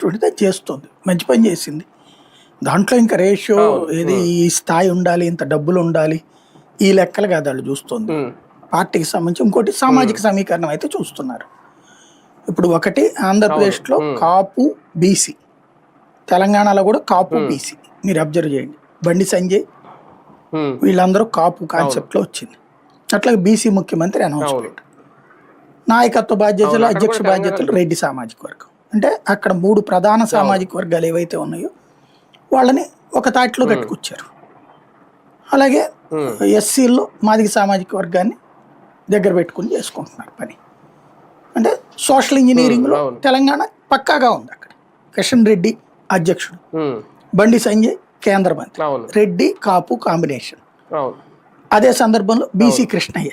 చేసేటువంటిది అది చేస్తుంది, మంచి పని చేసింది. దాంట్లో ఇంకా రేషియో ఏది ఈ స్థాయి ఉండాలి, ఇంత డబ్బులు ఉండాలి, ఈ లెక్కలు కాదు వాళ్ళు చూస్తుంది. పార్టీకి సంబంధించి ఇంకోటి సామాజిక సమీకరణం అయితే చూస్తున్నారు. ఇప్పుడు ఒకటి ఆంధ్రప్రదేశ్లో కాపు బీసీ, తెలంగాణలో కూడా కాపు బీసీ. మీరు అబ్జర్వ్ చేయండి, బండి సంజయ్ వీళ్ళందరూ కాపు కాన్సెప్ట్లో వచ్చింది. అట్లాగే బీసీ ముఖ్యమంత్రి అనౌన్స్మెంట్, నాయకత్వ బాధ్యతలు అధ్యక్ష బాధ్యతలు రెడ్డి సామాజిక వర్గం. అంటే అక్కడ 3 ప్రధాన సామాజిక వర్గాలు ఏవైతే ఉన్నాయో వాళ్ళని ఒక తాటిలో కట్టుకొచ్చారు. అలాగే ఎస్సీల్లో మాదిగ సామాజిక వర్గాన్ని దగ్గర పెట్టుకుని చేసుకుంటున్నారు పని. అంటే సోషల్ ఇంజనీరింగ్లో తెలంగాణ పక్కాగా ఉంది. అక్కడ కిషన్ రెడ్డి అధ్యక్షుడు, బండి సంజయ్ కేంద్ర మంత్రి, రెడ్డి కాపు కాంబినేషన్. అదే సందర్భంలో బీసీ కృష్ణయ్య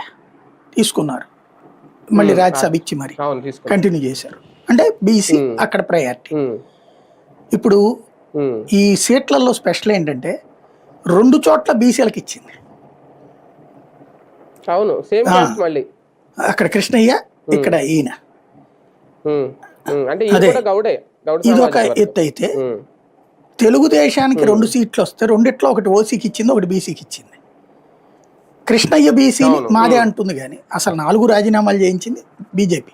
తీసుకున్నారు, మళ్ళీ రాజ్యసభ ఇచ్చి మరి కంటిన్యూ చేశారు. అంటే బీసీ అక్కడ ప్రయారిటీ. ఇప్పుడు ఈ సీట్లలో స్పెషల్ ఏంటంటే 2 చోట్ల బీసీలకు ఇచ్చింది. అక్కడ కృష్ణయ్య, ఇక్కడ ఈయన. ఇది ఒక ఎత్తు అయితే, తెలుగుదేశానికి 2 సీట్లు వస్తే 2 ఒకటి ఓసీకి ఇచ్చింది, ఒకటి బీసీకి ఇచ్చింది. కృష్ణయ్య బీసీని మాదే అంటుంది, కానీ అసలు 4 రాజీనామాలు చేయించింది బీజేపీ.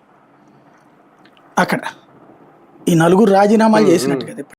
అక్కడ ఈ 4 రాజీనామాలు చేసినట్టు కదా.